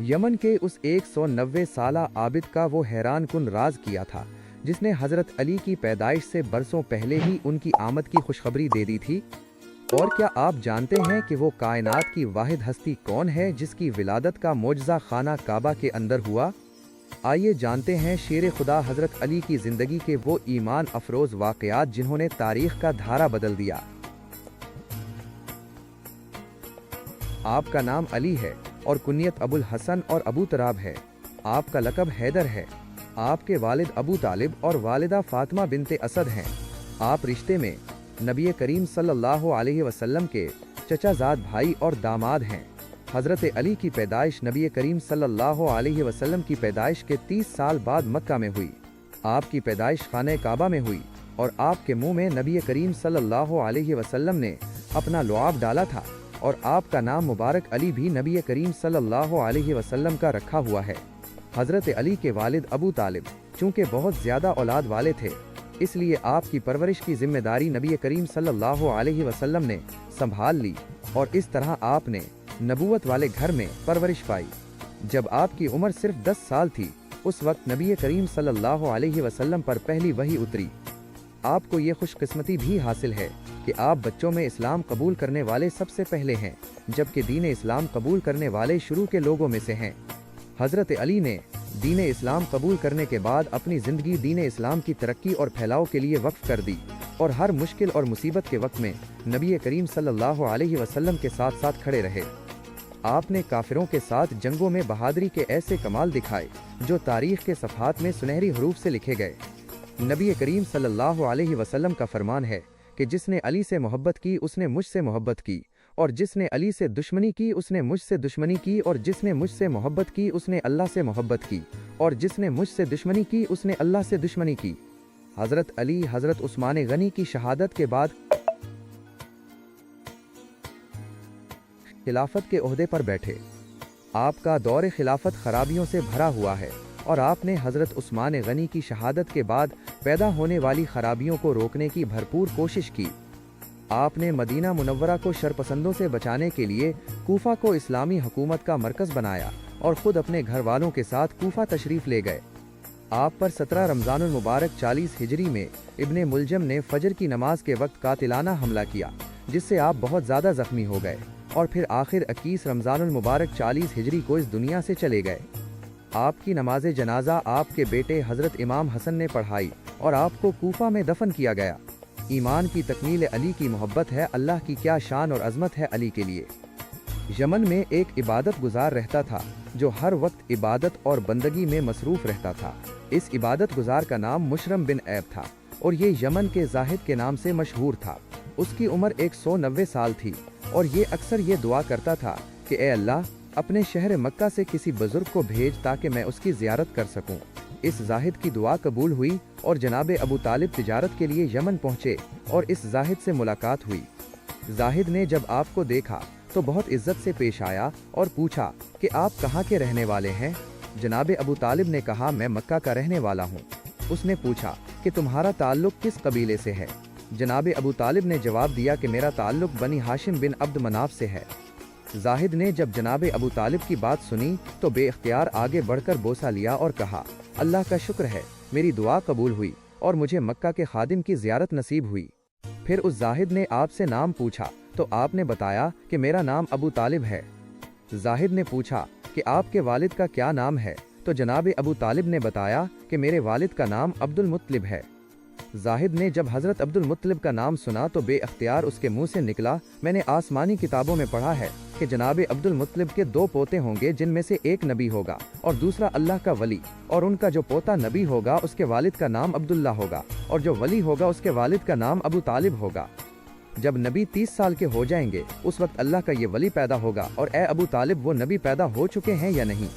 Yemen के उस 190 साला आबिद का वो हैरान कुन राज किया था, जिसने हजरत अली की पैदाइश से बरसों पहले ही उनकी आमद की खुशखबरी दे दी थी। और क्या आप जानते हैं कि वो कायनात की वाहिद हस्ती कौन है जिसकी विलादत का मोजज़ा खाना काबा के अंदर हुआ? आइए जानते हैं शेर खुदा हजरत अली की ज़िंदगी के वो ईमान अफरोज़ वाक़यात जिन्होंने तारीख़ का धारा बदल दिया। आपका नाम अली है और कुनियत अबुल हसन और अबू तराब है। आपका लक़ब हैदर है। आपके वालिद अबू तालिब और वालिदा फ़ातिमा बिनते असद हैं। आप रिश्ते में नबी करीम सल्लल्लाहु अलैहि वसल्लम के चचाजाद भाई और दामाद हैं। हज़रत अली की पैदाइश नबी करीम सल्लल्लाहु अलैहि वसल्लम की पैदाइश के 30 साल बाद मक्का में हुई। आपकी पैदाइश खाने काबा में हुई और आपके मुंह में नबी करीम सल्लल्लाहु अलैहि वसल्लम ने अपना लुआब डाला था और आपका नाम मुबारक अली भी नबी करीम सल्लल्लाहु अलैहि वसल्लम का रखा हुआ है। हज़रत अली के वालिद अबू तालिब चूँकि बहुत ज़्यादा औलाद वाले थे, इसलिए आपकी परवरिश की जिम्मेदारी नबी करीम सल्लल्लाहु अलैहि वसल्लम ने संभाल ली और इस तरह आपने नबूवत वाले घर में परवरिश पाई। जब आपकी उम्र सिर्फ 10 साल थी, उस वक्त नबी करीम सल्लल्लाहु अलैहि वसल्लम पर पहली वही उतरी। आपको ये खुशकिस्मती भी हासिल है कि आप बच्चों में इस्लाम कबूल करने वाले सबसे पहले हैं, जबकि दीन इस्लाम कबूल करने वाले शुरू के लोगों में से हैं। हज़रत अली ने दीन इस्लाम कबूल करने के बाद अपनी ज़िंदगी दीन इस्लाम की तरक्की और फैलाव के लिए वक्फ कर दी और हर मुश्किल और मुसीबत के वक्त में नबी करीम सल्लल्लाहु अलैहि वसल्लम के साथ साथ खड़े रहे। आपने काफिरों के साथ जंगों में बहादुरी के ऐसे कमाल दिखाए जो तारीख़ के सफ़हात में सुनहरी हरूफ से लिखे गए। नबी करीम सल्लल्लाहु अलैहि वसल्लम का फरमान है कि जिसने अली से मोहब्बत की उसने मुझसे मोहब्बत की, और जिसने अली से दुश्मनी की उसने मुझसे दुश्मनी की, और जिसने मुझसे मोहब्बत की उसने अल्लाह से मोहब्बत की, और जिसने मुझसे दुश्मनी की उसने अल्लाह से दुश्मनी की। हज़रत अली हज़रत उस्मान गनी की शहादत के बाद खिलाफत के ओहदे पर बैठे। आपका दौर खिलाफत खराबियों से भरा हुआ है और आपने हज़रत उस्मान गनी की शहादत के बाद पैदा होने वाली खराबियों को रोकने की भरपूर कोशिश की। आपने मदीना मुनव्वरा को शरपसंदों से बचाने के लिए कूफा को इस्लामी हुकूमत का मरकज़ बनाया और ख़ुद अपने घर वालों के साथ कूफा तशरीफ़ ले गए। आप पर 17 रमज़ानुल मुबारक 40 हिजरी में इब्ने मुलजम ने फजर की नमाज के वक्त कातिलाना हमला किया, जिससे आप बहुत ज़्यादा ज़ख्मी हो गए और फिर आखिर 21 रमज़ानुल मुबारक 40 हिजरी को इस दुनिया से चले गए। आपकी नमाज जनाजा आपके बेटे हज़रत इमाम हसन ने पढ़ाई और आपको कूफा में दफन किया गया। ईमान की तकमील अली की मोहब्बत है। अल्लाह की क्या शान और अज़मत है अली के लिए। यमन में एक इबादत गुजार रहता था जो हर वक्त इबादत और बंदगी में मसरूफ़ रहता था। इस इबादत गुजार का नाम मुशरम बिन ऐब था और ये यमन के जाहिद के नाम से मशहूर था। उसकी उम्र 190 साल थी और ये अक्सर ये दुआ करता था कि ए अल्लाह, अपने शहर मक्का से किसी बुजुर्ग को भेज ताकि मैं उसकी ज़ियारत कर सकूं। इस जाहिद की दुआ कबूल हुई और जनाब अबू तालिब तिजारत के लिए यमन पहुँचे और इस जाहिद से मुलाकात हुई। जाहिद ने जब आपको देखा तो बहुत इज्जत से पेश आया और पूछा कि आप कहाँ के रहने वाले हैं। जनाब अबू तालिब ने कहा, मैं मक्का का रहने वाला हूँ। उसने पूछा कि तुम्हारा ताल्लुक़ किस कबीले से है। जनाब अबू तालिब ने जवाब दिया कि मेरा ताल्लुक़ बनी हाशिम बिन अब्द मनाफ से है। जाहिद ने जब जनाब अबू तालिब की बात सुनी तो बेइख्तियार आगे बढ़कर बोसा लिया और कहा, अल्लाह का शुक्र है, मेरी दुआ कबूल हुई और मुझे मक्का के खादिम की ज़ियारत नसीब हुई। फिर उस जाहिद ने आपसे नाम पूछा तो आपने बताया कि मेरा नाम अबू तालिब है। जाहिद ने पूछा कि आपके वालिद का क्या नाम है, तो जनाब अबू तालिब ने बताया कि मेरे वालिद का नाम अब्दुल मुत्तलिब है। जाहिद ने जब हज़रत अब्दुल मुत्तलिब का नाम सुना तो बेइख्तियार उसके मुंह से निकला, मैंने आसमानी किताबों में पढ़ा है कि जनाब अब्दुल मुत्तलिब के 2 पोते होंगे, जिनमें से एक नबी होगा और दूसरा अल्लाह का वली, और उनका जो पोता नबी होगा उसके वालिद का नाम अब्दुल्ला होगा और जो वली होगा उसके वालिद का नाम अबू तालिब होगा। जब नबी 30 साल के हो जाएंगे उस वक्त अल्लाह का ये वली पैदा होगा, और ए अबू तालिब, वो नबी पैदा हो चुके हैं या नहीं?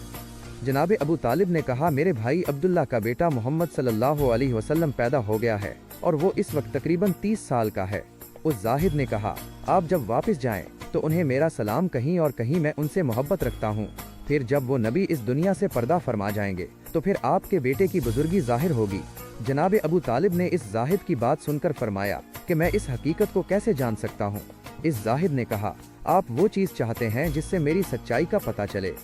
जनाब अबू तालिब ने कहा, मेरे भाई अब्दुल्ला का बेटा मोहम्मद सल्लल्लाहु अलैहि वसल्लम पैदा हो गया है और वो इस वक्त तकरीबन 30 साल का है। उस जाहिद ने कहा, आप जब वापस जाएं तो उन्हें मेरा सलाम कहीं और कहीं मैं उनसे मोहब्बत रखता हूँ। फिर जब वो नबी इस दुनिया से पर्दा फरमा जाएंगे तो फिर आपके बेटे की बुजुर्गी जाहिर होगी। जनाब अबू तालिब ने इस जाहिद की बात सुनकर फरमाया कि मैं इस हकीकत को कैसे जान सकता हूँ। इस जाहिद ने कहा, आप वो चीज़ चाहते हैं जिससे मेरी सच्चाई का पता चले।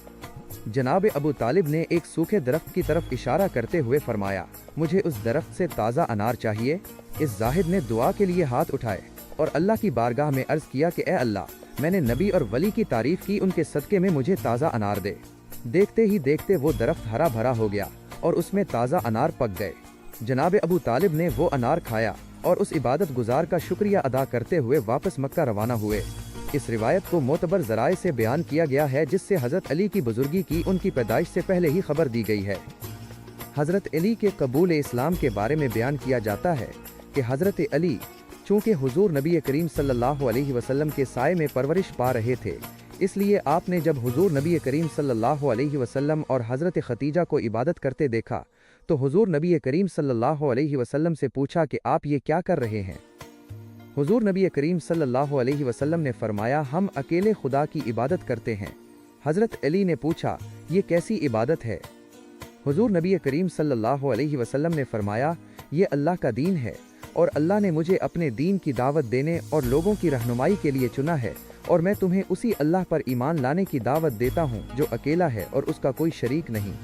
जनाब अबू तालिब ने एक सूखे दरख्त की तरफ इशारा करते हुए फरमाया, मुझे उस दरख्त से ताज़ा अनार चाहिए। इस जाहिद ने दुआ के लिए हाथ उठाए और अल्लाह की बारगाह में अर्ज किया कि ए अल्लाह, मैंने नबी और वली की तारीफ की, उनके सदक़े में मुझे ताज़ा अनार दे। देखते ही देखते वो दरख्त हरा भरा हो गया और उसमें ताज़ा अनार पक गए। जनाब अबू तालिब ने वो अनार खाया और उस इबादत गुजार का शुक्रिया अदा करते हुए वापस मक्का रवाना हुए। इस रिवायत को मोतबर ज़राए से बयान किया गया है, जिससे हज़रत अली की बुजुर्गी की उनकी पैदाइश से पहले ही खबर दी गई है। हज़रत अली के कबूल इस्लाम के बारे में बयान किया जाता है कि हज़रत अली चूँकि हुजूर नबी करीम सल्लल्लाहु अलैहि वसल्लम के साए में परवरिश पा रहे थे, इसलिए आपने जब हुजूर नबी करीम सल्लल्लाहु अलैहि वसल्लम और हज़रत खतीजा को इबादत करते देखा तो हुजूर नबी करीम सल्लल्लाहु अलैहि वसल्लम से पूछा कि आप ये क्या कर रहे हैं। हुजूर नबी करीम सल्लल्लाहु अलैहि वसल्लम ने फरमाया, हम अकेले खुदा की इबादत करते हैं। हज़रत अली ने पूछा, ये कैसी इबादत है। हुजूर नबी करीम सल्लल्लाहु अलैहि वसल्लम ने फरमाया, ये अल्लाह का दीन है और अल्लाह ने मुझे अपने दीन की दावत देने और लोगों की रहनुमाई के लिए चुना है, और मैं तुम्हें उसी अल्लाह पर ईमान लाने की दावत देता हूँ जो अकेला है और उसका कोई शरीक नहीं।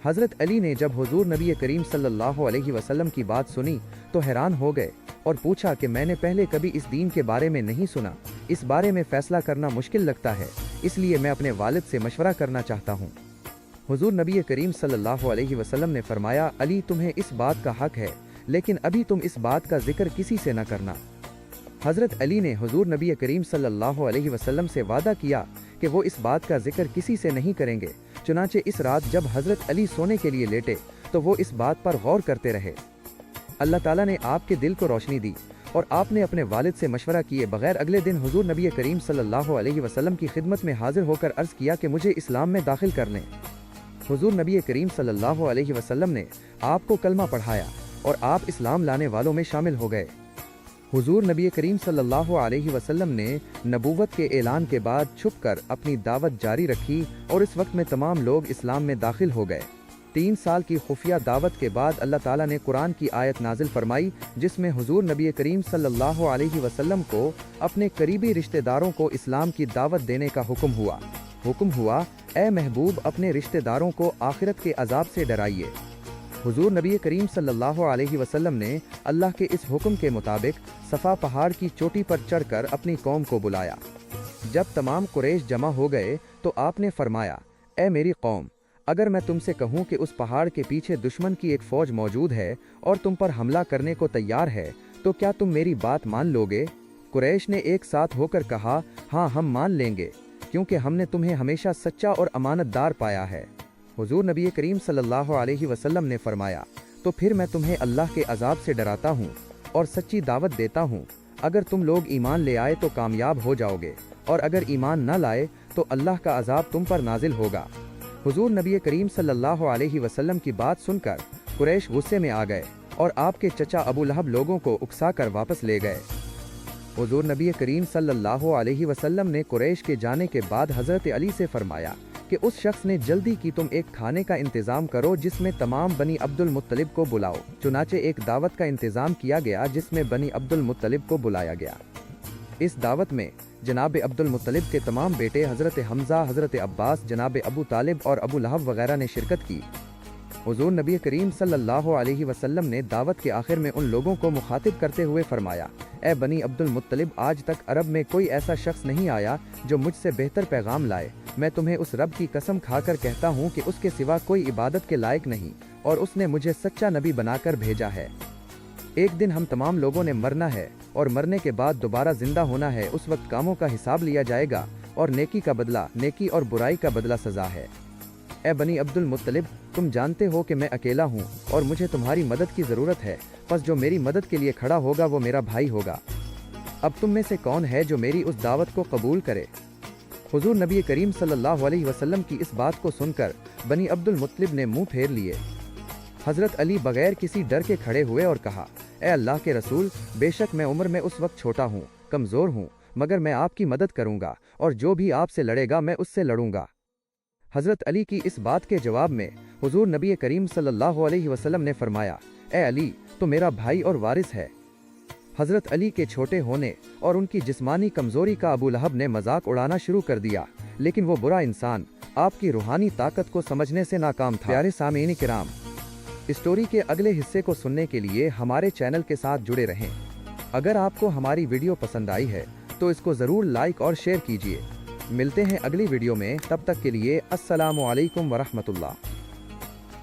हज़रत अली ने जब हुजूर नबी करीम सल्लल्लाहु अलैहि वसल्लम की बात सुनी तो हैरान हो गए और पूछा कि मैंने पहले कभी इस दीन के बारे में नहीं सुना, इस बारे में फ़ैसला करना मुश्किल लगता है, इसलिए मैं अपने वालिद से मशवरा करना चाहता हूँ। हुजूर नबी करीम सल्लल्लाहु अलैहि वसल्लम ने फरमाया, अली तुम्हें इस बात का हक है, लेकिन अभी तुम इस बात का जिक्र किसी से न करना। हज़रत अली ने हुजूर नबी करीम सल्लल्लाहु अलैहि वसल्लम से वादा किया कि वो इस बात का जिक्र किसी से नहीं करेंगे। चुनांचे इस रात जब हज़रत अली सोने के लिए लेटे तो वो इस बात पर गौर करते रहे। अल्लाह ताला ने आपके दिल को रोशनी दी और आपने अपने वालिद से मशवरा किए बगैर अगले दिन हुजूर नबी करीम सल्लल्लाहु अलैहि वसल्लम की खिदमत में हाजिर होकर अर्ज़ किया कि मुझे इस्लाम में दाखिल कर लें। हुजूर नबी करीम सल्लल्लाहु अलैहि वसल्लम ने आपको कलमा पढ़ाया और आप इस्लाम लाने वालों में शामिल हो गए। हुजूर नबी करीम सल्लल्लाहु अलैहि वसल्लम ने नबूवत के ऐलान के बाद छुपकर अपनी दावत जारी रखी और इस वक्त में तमाम लोग इस्लाम में दाखिल हो गए। 3 साल की खुफिया दावत के बाद अल्लाह ताला ने कुरान की आयत नाजिल फरमाई, जिसमें हुजूर नबी करीम सल्लल्लाहु अलैहि वसल्लम को अपने करीबी रिश्तेदारों को इस्लाम की दावत देने का हुक्म हुआ, ए महबूब अपने रिश्तेदारों को आखिरत के अजाब से डराइए। हुजूर नबी करीम सल्लल्लाहु अलैहि वसल्लम ने अल्लाह के इस हुक्म के मुताबिक सफ़ा पहाड़ की चोटी पर चढ़कर अपनी कौम को बुलाया। जब तमाम कुरैश जमा हो गए तो आपने फरमाया, ए मेरी कौम, अगर मैं तुमसे कहूँ कि उस पहाड़ के पीछे दुश्मन की एक फ़ौज मौजूद है और तुम पर हमला करने को तैयार है, तो क्या तुम मेरी बात मान लोगे? कुरैश ने एक साथ होकर कहा, हाँ हम मान लेंगे, क्योंकि हमने तुम्हें हमेशा सच्चा और अमानतदार पाया है। हुजूर नबी करीम सल्लल्लाहु अलैहि वसल्लम ने फरमाया, तो फिर मैं तुम्हें अल्लाह के अजाब से डराता हूँ और सच्ची दावत देता हूँ। अगर तुम लोग ईमान ले आए तो कामयाब हो जाओगे, और अगर ईमान न लाए तो अल्लाह का अजाब तुम पर नाजिल होगा। हुजूर नबी करीम सल्लल्लाहु अलैहि वसल्लम की बात सुनकर कुरैश गुस्से में आ गए और आपके चचा अबू लहब लोगों को उकसा कर वापस ले गए। हुजूर नबी करीम सल्लल्लाहु अलैहि वसल्लम ने कुरैश के जाने के बाद हज़रत अली से फरमाया कि उस शख्स ने जल्दी की तुम एक खाने का इंतज़ाम करो जिसमें तमाम बनी अब्दुल मुत्तलिब को बुलाओ। चुनाचे एक दावत का इंतज़ाम किया गया जिसमें बनी अब्दुल मुत्तलिब को बुलाया गया। इस दावत में जनाब अब्दुल मुत्तलिब के तमाम बेटे हज़रत हमज़ा, हज़रत अब्बास, जनाब अबू तालिब और अबू लहब वगैरह ने शिरकत की। हुजूर नबी करीम सल्लल्लाहु अलैहि वसल्लम ने दावत के आखिर में उन लोगों को मुखातिब करते हुए फरमाया, ए बनी अब्दुल मुत्तलिब, आज तक अरब में कोई ऐसा शख्स नहीं आया जो मुझसे बेहतर पैगाम लाए। मैं तुम्हें उस रब की कसम खाकर कहता हूँ कि उसके सिवा कोई इबादत के लायक नहीं और उसने मुझे सच्चा नबी बनाकर भेजा है। एक दिन हम तमाम लोगों ने मरना है और मरने के बाद दोबारा जिंदा होना है। उस वक्त कामों का हिसाब लिया जाएगा और नेकी का बदला नेकी और बुराई का बदला सजा है। ए बनी अब्दुल मुत्तलिब, तुम जानते हो कि मैं अकेला हूँ और मुझे तुम्हारी मदद की ज़रूरत है, बस जो मेरी मदद के लिए खड़ा होगा वो मेरा भाई होगा। अब तुम में से कौन है जो मेरी उस दावत को कबूल करे? हुजूर नबी करीम सल्लल्लाहु अलैहि वसल्लम की इस बात को सुनकर बनी अब्दुल मुत्तलिब ने मुंह फेर लिए। हज़रत अली बगैर किसी डर के खड़े हुए और कहा, ए अल्लाह के रसूल, बेशक मैं उम्र में उस वक्त छोटा हूँ, कमज़ोर हूँ, मगर मैं आपकी मदद करूँगा और जो भी आपसे लड़ेगा मैं उससे लड़ूंगा। हज़रत अली की इस बात के जवाब में हुजूर नबी करीम सल्लल्लाहु अलैहि वसल्लम ने फरमाया, ए अली, तो मेरा भाई और वारिस है। हज़रत अली के छोटे होने और उनकी जिस्मानी कमज़ोरी का अबू लहब ने मजाक उड़ाना शुरू कर दिया, लेकिन वो बुरा इंसान आपकी रूहानी ताकत को समझने से नाकाम था। प्यारे सामीन किराम, स्टोरी के अगले हिस्से को सुनने के लिए हमारे चैनल के साथ जुड़े रहें। अगर आपको हमारी वीडियो पसंद आई है तो इसको ज़रूर लाइक और शेयर कीजिए। मिलते हैं अगली वीडियो में, तब तक के लिए अस्सलामु अलैकुम वरहमतुल्लाह।